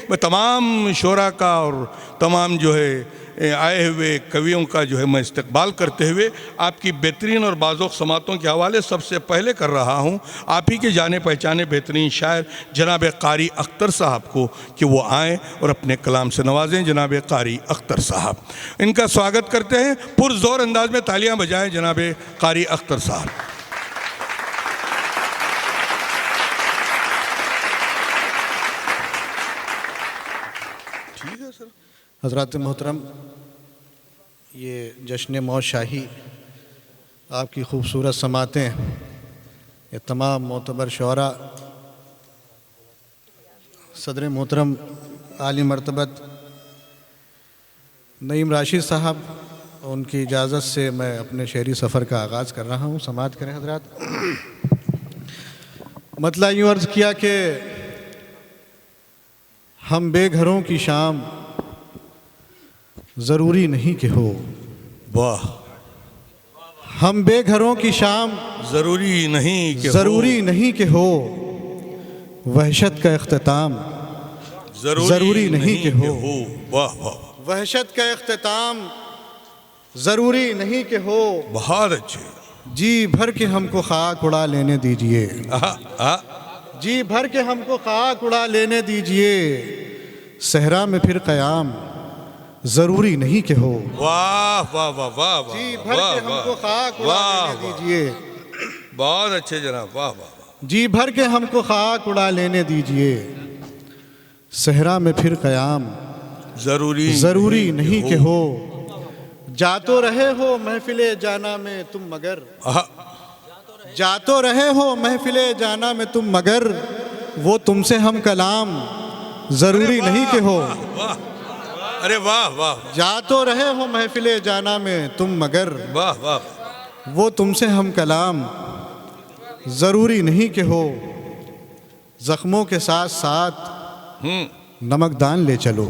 मैं तमाम शोरा का और तमाम जो है आए हुए कवियों का जो है मैं इस्तकबाल करते हुए आपकी बेहतरीन और बाज़ोक समातों के हवाले सबसे पहले कर रहा हूँ आप ही के जाने पहचाने बेहतरीन शायर जनाब कारी अख्तर साहब को कि वो आएँ और अपने कलाम से नवाजें। जनाब कारी अख्तर साहब, इनका स्वागत करते हैं। पुरज़ोर अंदाज में तालियां बजाएं जनाब कारी अख्तर साहब। ठीक है सर। हज़रात मोहतरम, ये जश्न मौत शाही, आपकी खूबसूरत समातें, ये तमाम मोतबर शौरा, सदर मोहतरम आली मर्तबत नईम राशिद साहब, उनकी इजाज़त से मैं अपने शहरी सफ़र का आगाज़ कर रहा हूँ। समात करें हज़रात। मतलब यूँ अर्ज़ किया कि हम बेघरों की शाम ज़रूरी नहीं कि हो। वाह। हम बेघरों की शाम ज़रूरी नहीं कि हो। वहशत का इख्तिताम ज़रूरी नहीं कि हो। वाह वाह। वहशत का इख्तिताम ज़रूरी नहीं कि हो। बहुत अच्छे। जी भर के हमको खाक उड़ा लेने दीजिए। जी भर के हमको खाक उड़ा लेने दीजिए। सहरा में फिर क़याम ज़रूरी नहीं कि हो। वाह वाह वाह वाह। जी भर के हमको खाक उड़ा लेने दीजिए। बहुत अच्छे जनाब, वाह वाह। जी भर के हमको खाक उड़ा लेने दीजिए। सहरा में फिर क़याम ज़रूरी नहीं कि हो। जा तो रहे हो महफिले जाना में तुम मगर, जा तो रहे हो महफिले जाना में तुम मगर, वो तुमसे हम कलाम ज़रूरी नहीं कि हो। अरे वाह वाह। जा तो रहे हो महफिले जाना में तुम मगर, वाह वाह, वो तुमसे हम कलाम ज़रूरी नहीं कि हो। ज़ख्मों के साथ साथ नमकदान ले चलो।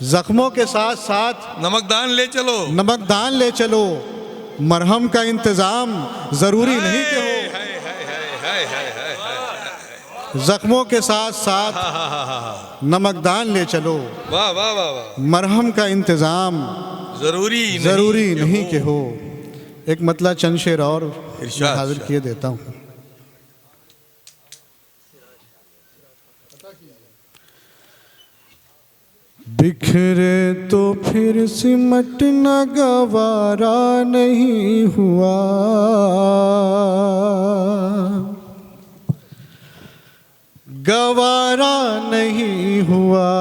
ज़ख्मों के साथ साथ नमकदान ले चलो। मरहम का इंतज़ाम ज़रूरी नहीं कि हो। ज़ख्मों के साथ साथ नमकदान ले चलो। वाह वाह वाह। मरहम का इंतज़ाम ज़रूरी नहीं कि हो। एक मतलब चंद शेर और हाजिर किए देता हूँ। बिखरे तो फिर सिमटना गवारा नहीं हुआ। गवारा नहीं हुआ।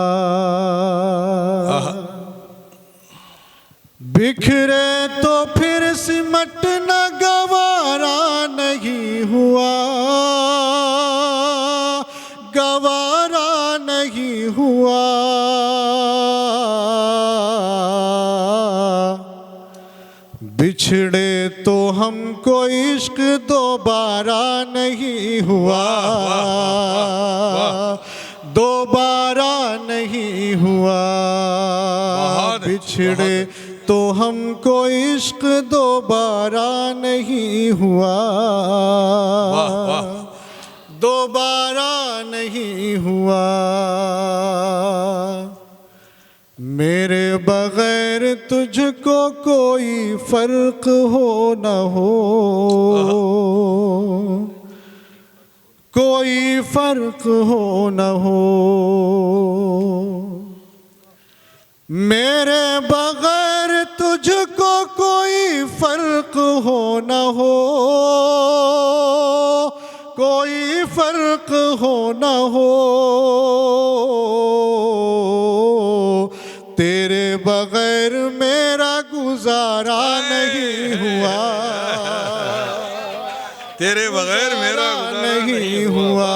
बिखरे तो फिर सिमटना गवारा नहीं हुआ। गवारा नहीं हुआ। बिछड़े तो हमको इश्क दोबारा नहीं हुआ। दोबारा नहीं हुआ। बिछड़े तो हमको इश्क दोबारा नहीं हुआ। दोबारा नहीं हुआ। मेरे बगैर तुझको कोई फर्क हो न हो। कोई फर्क हो न हो। मेरे बगैर तुझको कोई फर्क हो न हो। कोई फर्क हो न हो। तेरे बगैर मेरा गुजारा नहीं हुआ। तेरे बगैर मेरा नहीं हुआ।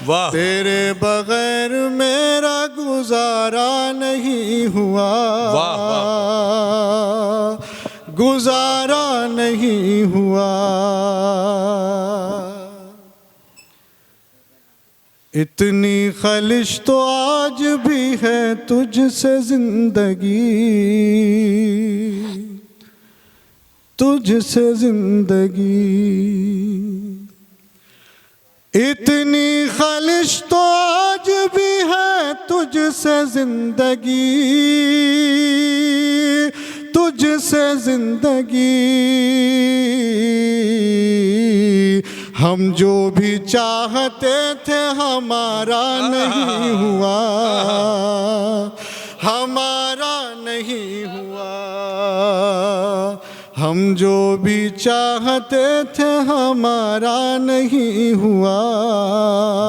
वाह। तेरे बगैर मेरा गुजारा नहीं हुआ। वाह गुजारा नहीं हुआ। इतनी खलिश तो आज भी है तुझसे जिंदगी। तुझसे जिंदगी। इतनी खलिश तुझसे जिंदगी, तुझसे जिंदगी, हम जो भी चाहते थे हमारा नहीं हुआ, हमारा नहीं हुआ। हम जो भी चाहते थे हमारा नहीं हुआ,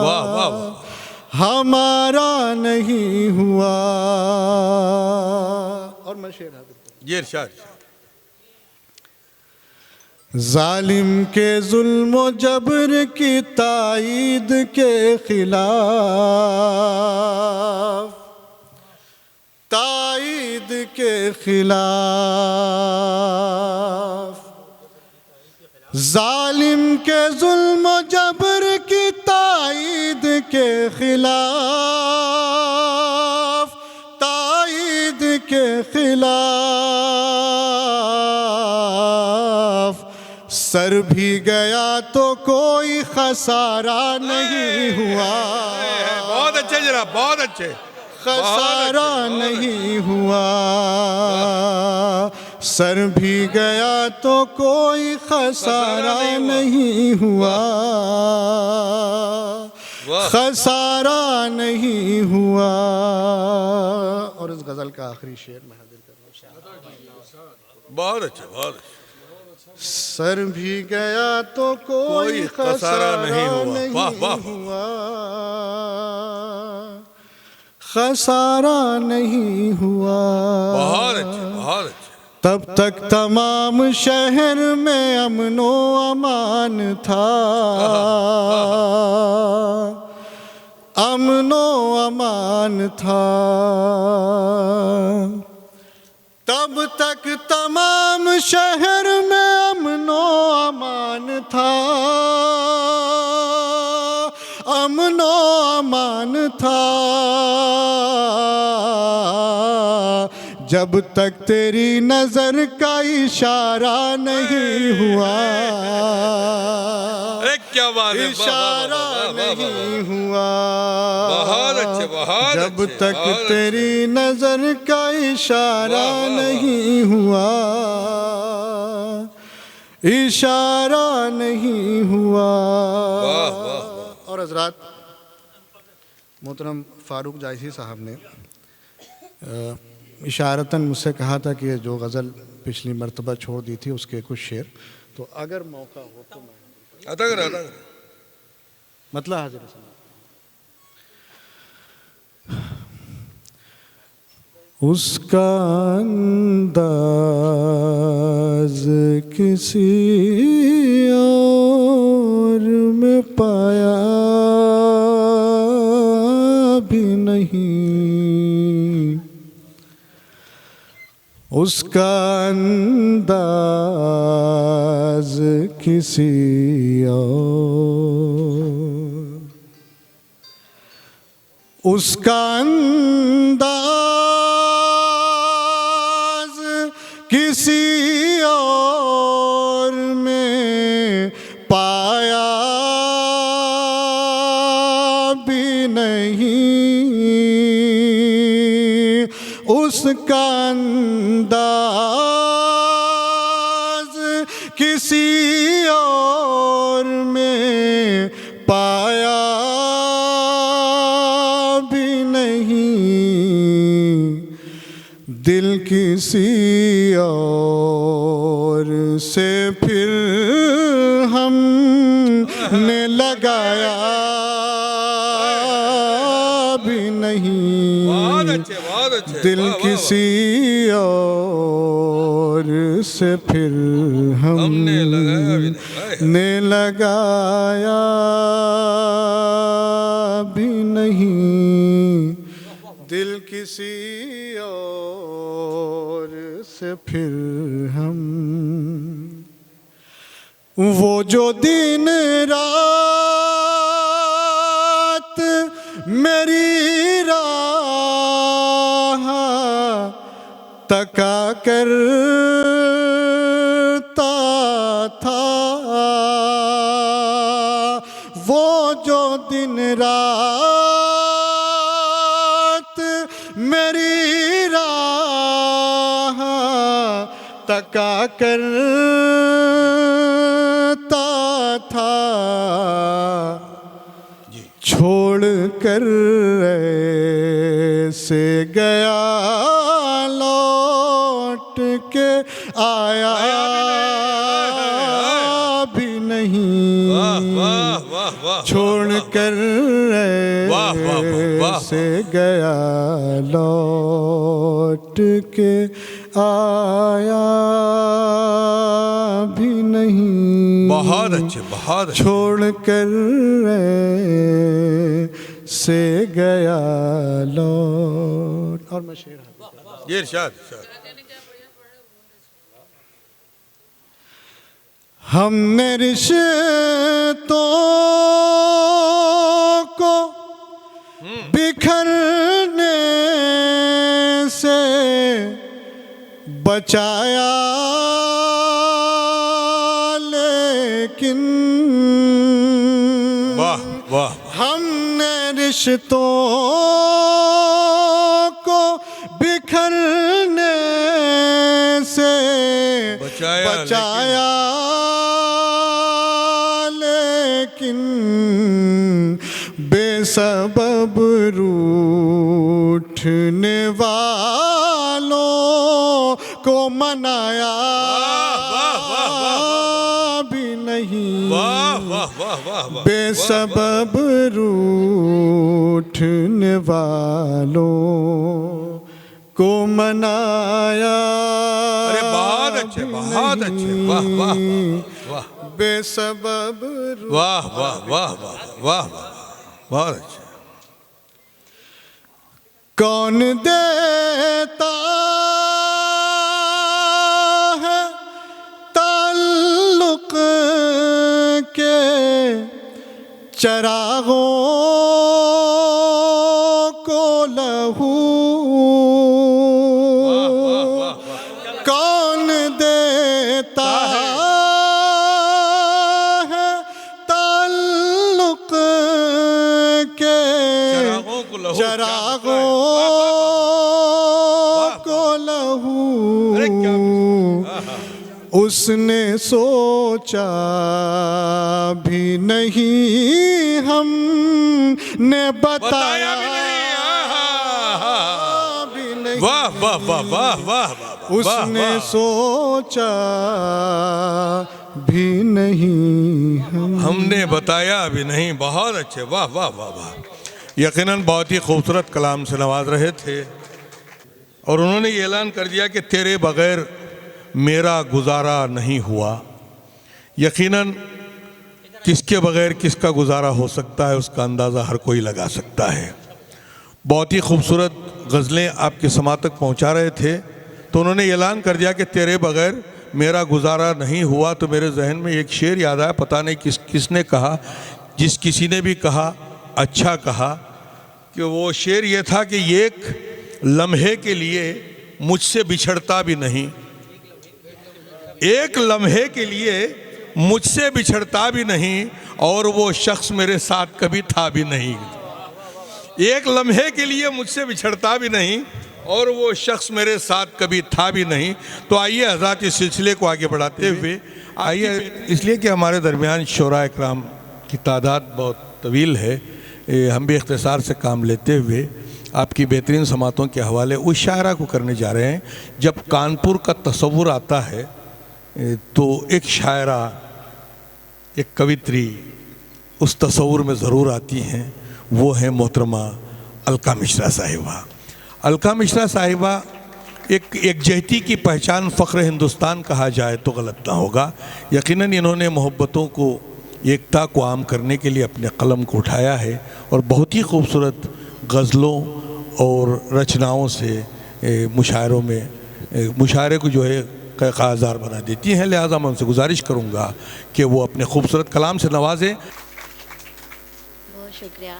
वाह वाह, हमारा नहीं हुआ। और मैं शेर ये इरशाद। जालिम के जुल्म व जबर की ताईद के खिलाफ, ताईद के खिलाफ, जालिम के जुल्म व जबर की ताईद के खिलाफ, ताईद के खिलाफ, सर भी गया तो कोई खसारा नहीं हुआ। बहुत अच्छे जनाब, बहुत अच्छे। खसारा नहीं हुआ, सर भी गया तो कोई खसारा नहीं हुआ, खसारा नहीं हुआ। और इस गज़ल का आखिरी शेर मैं हाजिर कर रहा हूँ। बहुत अच्छे, बहुत अच्छे। सर भी गया तो कोई खसारा नहीं हुआ, खसारा नहीं हुआ। बहुत अच्छे, बहुत अच्छे। तब तक तमाम शहर में अमनो अमान था, अमनो अमान था। तब तक तमाम शहर में अमनो अमान था, अमनो अमान था। जब तक तेरी नजर का इशारा नहीं हुआ, क्या बात है, इशारा नहीं हुआ। बहुत अच्छे, बहुत जब तक तेरी नजर का इशारा नहीं हुआ, इशारा नहीं हुआ। और हजरात, मोहतरम फारूक जायसी साहब ने इशारतन मुझसे कहा था कि जो गज़ल पिछली मर्तबा छोड़ दी थी उसके कुछ शेर, तो अगर मौका हो तो मैं अता कर। मतलब हाजिर है। उसका अंदाज किसी और में पाया भी नहीं, उसका अंदाज किसी और, उसका अंदाज किसी और में पाया भी नहीं, उसका अंदाज किसी और में पाया भी नहीं, दिल किसी और से फिर हमने लगाया भी नहीं, बहुत अच्छे, बहुत अच्छे। दिल किसी और से फिर हमने लगाया भी नहीं, दिल किसी और से फिर हम। वो जो दिन रात मेरी राह तका करता था, वो जो दिन रात टका करता था छोड़ कर से गया लौट के आया भी नहीं छोड़ कर से गया लौट के आया भी नहीं बहुत अच्छे, बहुत अच्छे। छोड़ कर से गया लौट। और मैं शेर ये इरशाद, इरशाद। हमने रिश्तों को बिखरने से बचाया लेकिन वाह वाह, हमने रिश्तों को बिखरने से बचाया लेकिन बेसबब रूठने वालों को मनाया भी नहीं वाह वाह वाह वाह वाह। बेसबब रूठने वालों को मनाया। अरे बहुत अच्छे, बहुत अच्छे, वाह वाह वाह, बेसबब वाह वाह वाह वाह वाह, बहुत अच्छे। कौन देता है ताल्लुक के चरागों को लहू, कौन देता है ताल्लुक के चरागों को लहू। उसने सोचा भी नहीं हमने बताया भी नहीं। वाह वाह वाह वाह वाह, उसने सोचा भी नहीं हमने बताया भी नहीं। बहुत अच्छे, वाह वाह वाह वाह। यकीनन बहुत ही खूबसूरत कलाम से नवाज रहे थे और उन्होंने ये ऐलान कर दिया कि तेरे बगैर मेरा गुजारा नहीं हुआ। यकीनन किसके बगैर किसका गुजारा हो सकता है उसका अंदाज़ा हर कोई लगा सकता है। बहुत ही खूबसूरत गज़लें आपके समाज तक पहुंचा रहे थे तो उन्होंने ऐलान कर दिया कि तेरे बगैर मेरा गुजारा नहीं हुआ। तो मेरे जहन में एक शेर याद आया, पता नहीं किसने कहा, जिस किसी ने भी कहा अच्छा कहा, कि वो शेर ये था कि एक लम्हे के लिए मुझसे बिछड़ता भी नहीं, एक लम्हे के लिए मुझसे बिछड़ता भी नहीं और वो शख्स मेरे साथ कभी था भी नहीं। एक लम्हे के लिए मुझसे बिछड़ता भी नहीं और वो शख्स मेरे साथ कभी था भी नहीं। तो आइए हज़रात इस सिलसिले को आगे बढ़ाते हुए आइए, इसलिए कि हमारे दरमियान शोरा इकराम की तादाद बहुत तवील है, हम भी इख्तिसार से काम लेते हुए आपकी बेहतरीन समातों के हवाले उस शायरा को करने जा रहे हैं। जब कानपुर का तसव्वुर आता है तो एक शायरा, एक कवित्री उस तसव्वुर में ज़रूर आती हैं, वो है मोहतरमा अलका मिश्रा साहिबा। अलका मिश्रा साहिबा एक एकजहती की पहचान, फ़ख्र हिंदुस्तान कहा जाए तो गलत ना होगा। यकीनन इन्होंने मोहब्बतों को, एकता को आम करने के लिए अपने कलम को उठाया है और बहुत ही खूबसूरत गज़लों और रचनाओं से मुशायरों में मुशायरे को जो है क़ाज़ार बना देती हैं। लिहाजा मैं उनसे गुजारिश करूँगा कि वो अपने खूबसूरत कलाम से नवाजें। बहुत शुक्रिया।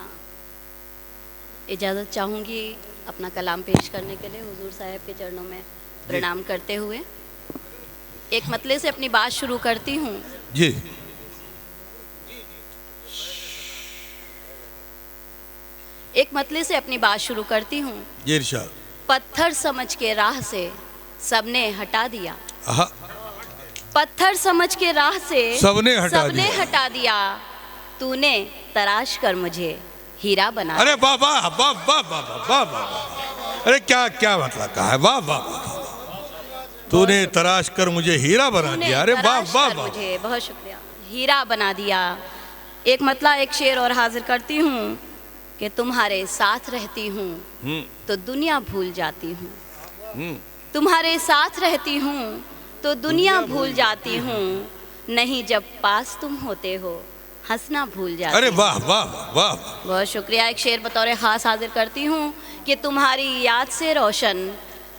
इजाज़त चाहूँगी अपना कलाम पेश करने के लिए हुजूर साहब के चरणों में प्रणाम करते हुए। एक मतले से अपनी बात शुरू करती हूँ। जी, एक मतले से अपनी बात शुरू करती हूँ। ये इरशाद। पत्थर समझ के राह से सबने हटा दिया, आहा, पत्थर समझ के राह से सबने हटा दिया, तूने तराश कर मुझे हीरा बना अरे वाह वाह वाह वाह वाह वाह वाह, अरे क्या क्या मतलब कहा है, वाह वाह वाह, तूने तराश कर मुझे हीरा बना दिया, अरे वाह वाह वाह, मुझे बहुत शुक्रिया, हीरा बना दिया। एक मतलब एक शेर और हाजिर करती हूँ कि तुम्हारे साथ रहती हूँ तो दुनिया भूल जाती हूँ, तुम्हारे साथ रहती हूँ तो दुनिया भूल जाती हूँ, नहीं जब पास तुम होते हो हंसना भूल जाती हूँ। अरे वाह वाह वाह, बहुत शुक्रिया। एक शेर बतौर ख़ास हाजिर करती हूँ कि तुम्हारी याद से रोशन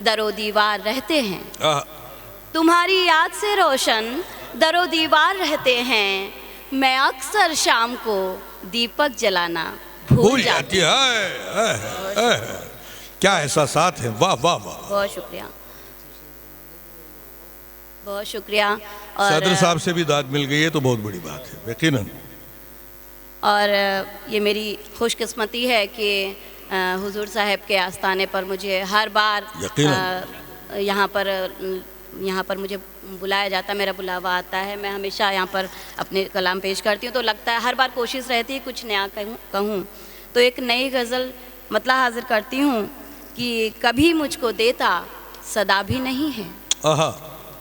दरो दीवार रहते हैं, तुम्हारी याद से रोशन दरो दीवार रहते हैं, मैं अक्सर शाम को दीपक जलाना भूल जाती है। क्या एहसासात है, वाह वाह वाह। बहुत शुक्रिया, बहुत शुक्रिया। और सदर साहब से भी दाद मिल गई है तो बहुत बड़ी बात है यकीनन। और ये मेरी खुशकिस्मती है कि हुजूर साहब के आस्थाने पर मुझे हर बार यहाँ पर मुझे बुलाया जाता है, मेरा बुलावा आता है, मैं हमेशा यहाँ पर अपने कलाम पेश करती हूँ, तो लगता है हर बार कोशिश रहती है कुछ नया कहूँ। तो एक नई गज़ल मतलब हाजिर करती हूँ कि कभी मुझको देता सदा भी नहीं है,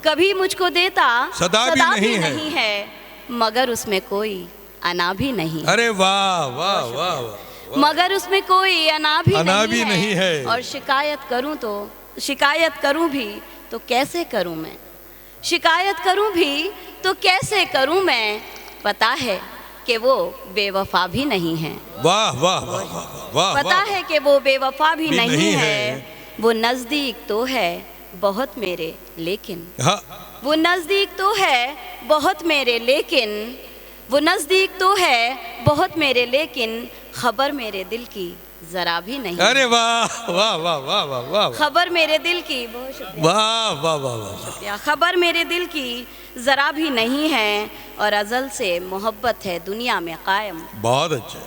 कभी मुझको देता सदा भी नहीं है, मगर उसमें कोई अना भी नहीं। अरे वाह वाह वाह वाह, मगर उसमें कोई अना भी नहीं है। और शिकायत करूं भी तो कैसे करूं मैं, शिकायत करूं भी तो कैसे करूं मैं, पता है कि वो बेवफा भी नहीं है। वाह वाह वाह वाह, पता है कि वो बेवफा भी नहीं है, वो नज़दीक तो है बहुत मेरे लेकिन, वो नज़दीक तो है बहुत मेरे लेकिन, वो नज़दीक तो है बहुत मेरे लेकिन, खबर मेरे दिल की जरा भी नहीं। अरे वाह वाह वाह वाह वाह वाह, खबर मेरे दिल की, बहुत शुक्रिया, वाह वाह वाह वाह, खबर मेरे दिल की जरा भी नहीं है, और अज़ल से मोहब्बत है दुनिया में कायम। बहुत अच्छा,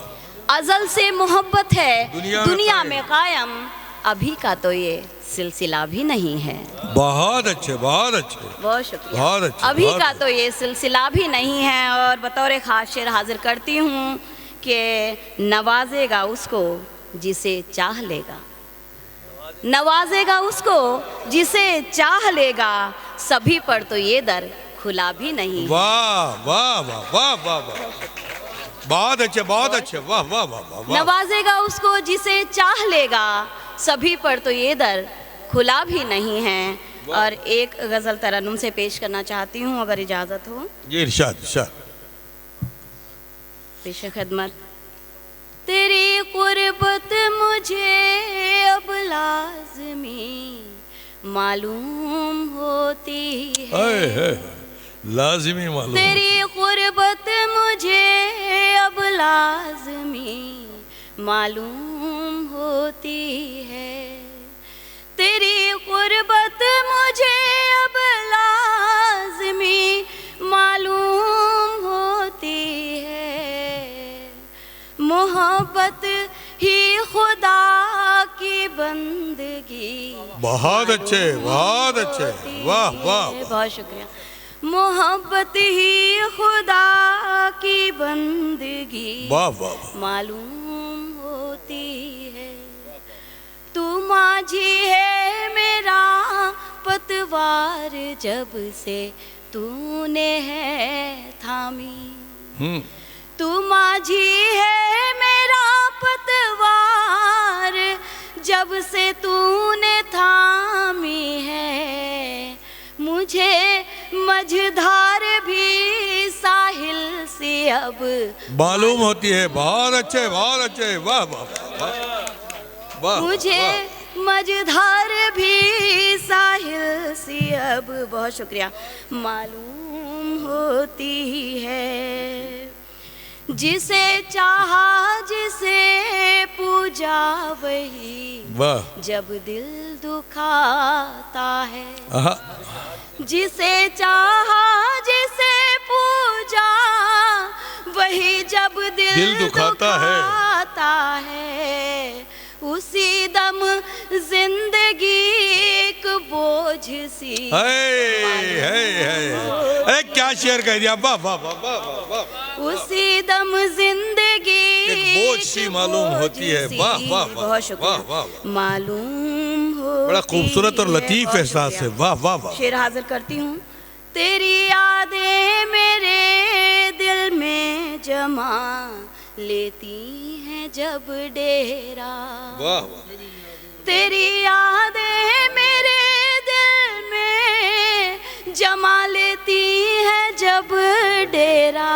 अज़ल से मोहब्बत है दुनिया में कायम, अभी का तो ये सिलसिला भी नहीं है। बहुत अच्छे बहुत अच्छे, बहुत शुक्रिया, बहुत अच्छे, अभी का तो ये सिलसिला भी नहीं है। और बतौर खास शेर हाजिर करती हूँ कि नवाजेगा उसको जिसे चाह लेगा, नवाजेगा उसको जिसे चाह लेगा, सभी पर तो ये दर खुला भी नहीं। वाह वाह वाह वाह वाह वाह, बहुत अच्छे बहुत अच्छे, वाह वाह वाह। नवाजेगा उसको जिसे चाह लेगा, सभी पर तो ये दर खुला भी नहीं है। और एक गज़ल तरन्नुम से पेश करना चाहती हूँ अगर इजाज़त हो। जी इरशाद इरशाद। पेश खिदमत। तेरी कुर्बत मुझे अब लाज़मी मालूम होती है, लाज़मी मालूम, तेरी कुर्बत मुझे अब लाज़मी मालूम होती है, तेरी कुर्बत मुझे अब लाज़मी मालूम होती है, मोहब्बत ही खुदा की बंदगी। बहुत अच्छे बहुत अच्छे, वाह वाह, बहुत शुक्रिया। मोहब्बत ही खुदा की बंदगी, वाह वाह, मालूम होती है, तू माझी है मेरा पतवार जब से तूने है थामी, तू माझी है मेरा पतवार जब से तूने थामी है, मुझे मझधार भी साहिल से अब मालूम होती है। बहुत अच्छे बहुत अच्छे, वाह वाह वाह, मुझे मझधार भी साहिल से अब, बहुत शुक्रिया, मालूम होती है, जिसे चाहा जिसे पूजा वही जब दिल दुखाता है, जिसे चाहा जिसे पूजा वही जब दिल दुखाता है, उसी दम जिंदगी एक बोझ सी। अरे क्या शेर कह दिया, वाह वाह वाह वाह वाह वाह। उसी दम जिंदगी एक बोझ सी मालूम होती है, वाह वाह वाह, बहुत शुक्रिया। वाह वाह वाह। मालूम हो बड़ा खूबसूरत और लतीफ एहसास है, वाह वाह वाह। शेर हाजिर करती हूँ। तेरी यादें मेरे दिल में जमा लेती हैं जब डेरा। वाह वाह। तेरी यादें मेरे दिल में जमा लेती हैं जब डेरा।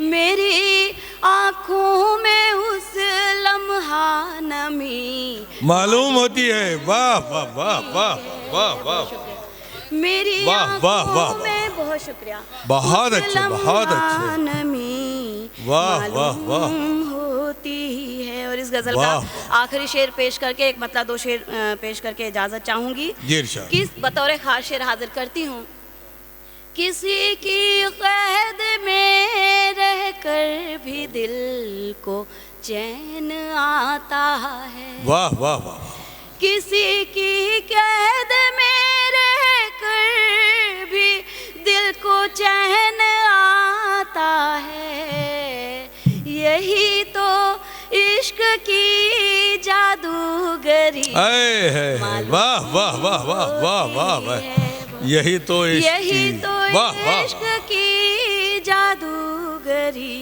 मेरी आँखों में उस लम्हा नमी मालूम होती है, वाह वाह वाह वाह वाह वाह। मेरी वाह, वाह, वाह, आँखों में, बहुत शुक्रिया, बहुत उस अच्छे, बहुत लम्हा अच्छे। नमी वाह, वाह, वाह। मालूम होती है। और इस गजल वाह। का आखिरी शेर पेश करके, एक मतलब दो शेर पेश करके इजाजत चाहूंगी। जी इरशाद। किस बतौर खास शेर हाजिर करती हूँ। किसी की कैद में रहकर भी दिल को चैन आता है। वाह वाह वाह। किसी की कैद में रहकर भी दिल को चैन आता है। यही तो इश्क की जादूगरी। वाह वाह वाह वाह वाह वाह वाह। यही तो इश्क की जादूगरी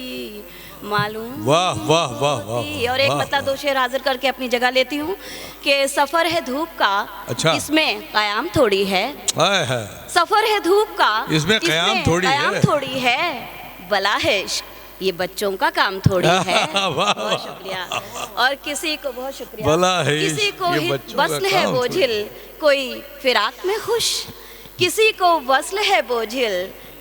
मालूम। वाह वाह वाह वाह। और एक मतलब दो शेर हाजिर करके अपनी जगह लेती हूँ कि सफर है धूप का, अच्छा। इसमें कयाम थोड़ी है। सफर है धूप का, इसमें कयाम थोड़ी है। बला है इश्क, ये बच्चों का काम थोड़ी है। बहुत शुक्रिया। और किसी को, बहुत शुक्रिया, भला है किसी को ये बच्चों का वस्ल है काम बोझिल, कोई फिराक में खुश। किसी को वस्ल है बोझिल,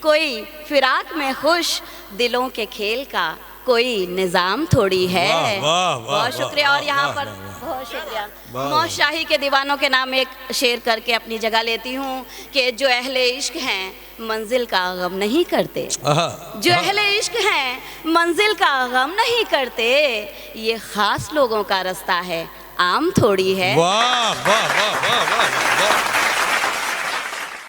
कोई फिराक में खुश। दिलों के खेल का कोई निजाम थोड़ी है। बहुत शुक्रिया। और यहाँ पर बहुत शुक्रिया। मौशाही के दीवानों के नाम एक शेर करके अपनी जगह लेती हूँ कि जो अहले इश्क हैं मंजिल का गम नहीं करते। जो अहले इश्क हैं मंजिल का गम नहीं करते। ये खास लोगों का रास्ता है, आम थोड़ी है। वाह वाह वाह वाह वाह।